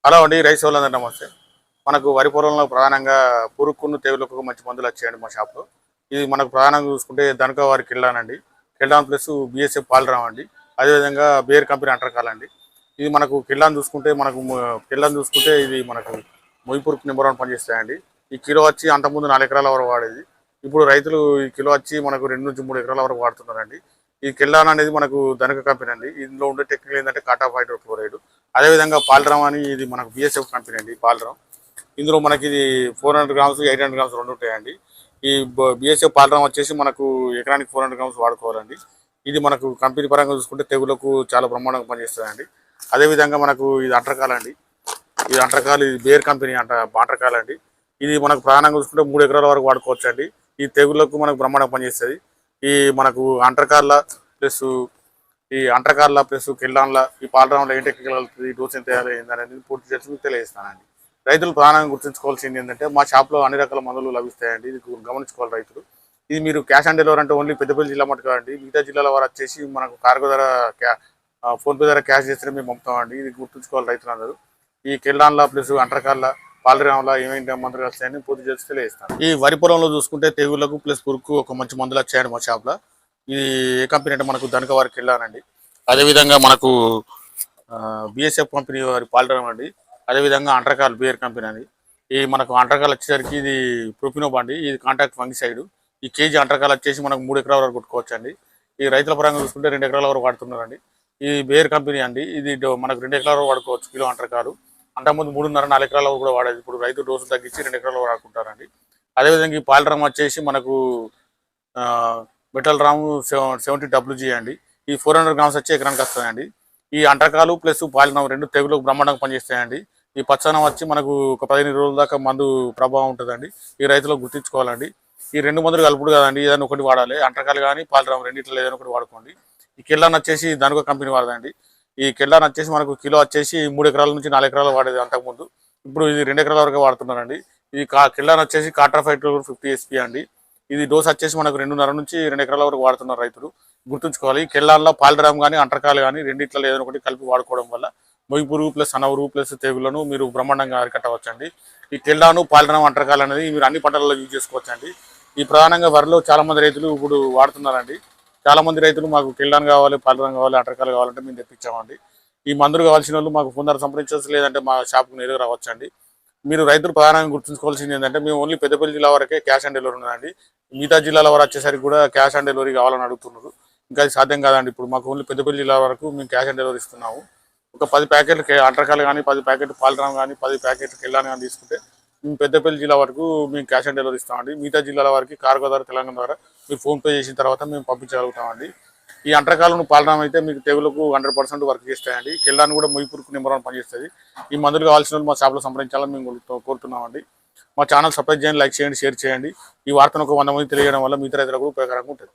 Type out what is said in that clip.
Hello అండి, rice వాళ్ళందరూ నమస్తే. మనకు వరి పొలంలో ప్రధానంగా పురుగును తెగులకు మంచి మందులు వచ్చాయండి మా షాప్లో. ఇది మనకు ప్రధానంగా చూసుకుంటే ధనుక వారి కిల్లానండి, కిల్లాన్ ప్లస్ బిఎస్ఎఫ్ పాలరామ్ అండి, అదేవిధంగా బేర్ కంపెనీ అంటరకాలండి. ఇది మనకు కిల్లాన్ చూసుకుంటే ఇది మనకు మొయ్యి పురుగు నెంబర్ 1 పనిచేస్తాయండి. ఈ కిలో వచ్చి అంతకుముందు 4 ఎకరాల వరకు వాడేది, ఇప్పుడు రైతులు ఈ కిలో వచ్చి మనకు 2 నుంచి 3 ఎకరాల వరకు వాడుతున్నారండి. ఈ కిల్లాన్ అనేది మనకు ధనుక కంపెనీ అండి. ఇందులో ఉండే టెక్నికల్ ఏంటంటే కాటా హైడ్రోక్లోరైడ్, అదేవిధంగా పాలరామ్ అని ఇది మనకు బిఎస్ఎఫ్ కంపెనీ అండి పాలరామ్. ఇందులో మనకి ఇది 400 గ్రామ్స్ 800 గ్రామ్స్ రెండు ఉంటాయండి. ఈ బిఎస్ఎఫ్ పాలరామ్ వచ్చేసి మనకు ఎకరానికి 400 గ్రామ్స్ వాడుకోవాలండి. ఇది మనకు కంపెనీ పరంగా చూసుకుంటే తెగులకు చాలా బ్రహ్మాండంగా పనిచేస్తుందండి. అదేవిధంగా మనకు ఇది అంటరకాలండి, ఇది అంటరకాలు, ఇది బేర్ కంపెనీ అంటరకాలండి. ఇది మనకు ప్రధానంగా చూసుకుంటే 3 ఎకరాల వరకు వాడుకోవచ్చు అండి. ఈ తెగులకు మనకు బ్రహ్మాండంగా పనిచేస్తుంది. ఈ మనకు అంటరకాల ప్లస్ కిల్లాన్ల ఈ పాలరాంలో ఏం టెక్నికల్ కలుగుతుంది, డోస్ ఎంత వేయాలి ఏందనేది పూర్తి చేసి మీకు తెలియజేస్తానండి. రైతులు ప్రధానంగా గుర్తుంచుకోవాల్సింది ఏంటంటే మా షాప్లో అన్ని రకాల మందులు లభిస్తాయండి. ఇది గమనించుకోవాలి రైతులు. ఇది మీరు క్యాష్ ఆన్ డెలివరీ అంటే ఓన్లీ పెద్దపల్లి జిల్లా మటుకు అండి. మిగతా జిల్లాల వారు వచ్చేసి మనకు కార్గో ధర ఫోన్పే ధర క్యాష్ చేస్తే మేము పంపుతామండి. ఇది గుర్తుంచుకోవాలి రైతులందరూ. ఈ కిల్లాన్ల ప్లస్ అంటరకాల పాలరాంలో ఏమేంటి మందులు వస్తాయని పూర్తి చేసి తెలియజేస్తాను. ఈ వరి పొలంలో చూసుకుంటే తెగుళ్లకు ప్లస్ పురుగుకు ఒక మంచి మందులు వచ్చాయండి మా షాప్లో. ఇది ఏ కంపెనీ అంటే మనకు ధనుక వారికి వెళ్ళానండి. అదేవిధంగా మనకు బిఎస్ఎఫ్ కంపెనీ వారి పాలరామ్ అండి, అదేవిధంగా అంటరకాల్ బేర్ కంపెనీ అండి. ఈ మనకు అంటరకాలు వచ్చేసరికి ఇది ప్రొపినోబ్ అండి, ఇది కాంటాక్ట్ ఫంగిసైడ్. ఈ కేజీ అంటరకాలు వచ్చేసి మనకు 3 ఎకరాల వరకు కొట్టుకోవచ్చు అండి. ఈ రైతుల పరంగా చూసుకుంటే 2 ఎకరాల వరకు వాడుతున్నారండి. ఈ బేర్ కంపెనీ అండి, ఇది మనకు 2 ఎకరాల వరకు వాడుకోవచ్చు కిలో అంటరకాలు. అంతకుముందు 3.5-4 ఎకరాల వరకు కూడా వాడేది. ఇప్పుడు రైతు డోసులు తగ్గించి 2 ఎకరాల వరకు వాడుకుంటారండి. అదేవిధంగా ఈ పాలరామ్ వచ్చేసి మనకు మెటల్ రాము 70 WG అండి. ఈ 400 గ్రామ్స్ వచ్చి ఎకరానికి వస్తాయండి. ఈ అంటకాలు ప్లస్ పాలరామ్ రెండు తెగులకు బ్రహ్మాండంగా పనిచేస్తాయండి. ఈ పచ్చనం వచ్చి మనకు ఒక 15 రోజుల దాకా మందు ప్రభావం ఉంటుందండి. ఈ రైతులకు గుర్తించుకోవాలండి. ఈ 2 మందులు కలుపుడు కదండి, ఏదైనా ఒకటి వాడాలి. అంటకాలు కానీ పాలరామ్ రెండిట్లో ఏదైనా ఒకటి వాడుకోండి. ఈ కిల్లాన్ వచ్చేసి ధనుక కంపెనీ వాడదండి. ఈ కిల్లాన్ వచ్చేసి మనకు కిలో వచ్చేసి 3 ఎకరాల నుంచి 4 ఎకరాలు వాడేది అంతకుముందు. ఇప్పుడు ఇది 2 ఎకరాల వరకు వాడుతున్నారండి. ఈ కిల్లాన్ వచ్చేసి కాట్రాఫైట్ 50 SP అండి. ఇది డోస్ వచ్చేసి మనకు 2.5 నుంచి 2 ఎకరాల వరకు వాడుతున్నారు రైతులు. గుర్తుంచుకోవాలి. కిల్లాన్లో పాలరామ్ కానీ అంటరకాలు కానీ రెండిట్లో ఏదైనా ఒకటి కలిపి వాడుకోవడం వల్ల మొయ్యి పురుగు ప్లస్ అనవరుగు ప్లస్ తెగులను మీరు బ్రహ్మాండంగా అరికట్టవచ్చండి. ఈ కిల్లాను పాలరామ్ అంటరకాలు అనేది మీరు అన్ని పంటలలో యూజ్ చేసుకోవచ్చండి. ఈ ప్రధానంగా వరిలో చాలా మంది రైతులు ఇప్పుడు వాడుతున్నారండి. చాలా మంది రైతులు మాకు కిల్లాన్ కావాలి, పాలరామ్ కావాలి, అంటరకాలు కావాలంటే మేము తెప్పించామండి. ఈ మందులు కావాల్సిన వాళ్ళు మాకు ఫోన్ ద్వారా సంప్రదించవచ్చు, లేదంటే మా షాప్కు నేరుగా రావచ్చండి. మీరు రైతులు ప్రధానంగా గుర్తుంచుకోవాల్సింది ఏంటంటే మేము ఓన్లీ పెద్దపల్లి జిల్లా వరకే క్యాష్ ఆన్ డెలివరీ ఉన్నదండి. మిగతా జిల్లాల వరకు వచ్చేసరికి కూడా క్యాష్ ఆన్ డెలివరీ కావాలని అడుగుతున్నారు. ఇంకా అది సాధ్యం కాదండి. ఇప్పుడు మాకు ఓన్లీ పెద్దపల్లి జిల్లా వరకు మేము క్యాష్ ఆన్ డెలివరీ ఇస్తున్నాము. ఒక 10 ప్యాకెట్లు అంటరకాలు కానీ, 10 ప్యాకెట్లు పాలరామ్ కానీ, 10 ప్యాకెట్లు కిల్లాన్ కానీ తీసుకుంటే మేము పెద్దపల్లి జిల్లా వరకు మేము క్యాష్ ఆన్ డెలివరీ ఇస్తామండి. మిగతా జిల్లాల వరకు కార్గో ద్వారా తెలంగాణ ద్వారా మీరు ఫోన్పే చేసిన తర్వాత మేము పంపించగలుగుతామండి. ఈ అంటరకాలను పాలరామ్ అయితే మీకు తెగులకు 100% వర్క్ చేస్తాయండి. కిల్లాన్ కూడా మొయ్యి పురుగు నెంబర్ 1 పనిచేస్తుంది. ఈ మందులు కావాల్సిన వాళ్ళు మా షాప్లో సంప్రదించాలని మేము కోరుతున్నామండి. మా ఛానల్ సబ్స్క్రైబ్ చేయండి, లైక్ చేయండి, షేర్ చేయండి. ఈ వార్తను ఒక 100 మంది తెలియడం వల్ల మిగతా రైతులకు ఉపయోగకరంగా ఉంటుంది.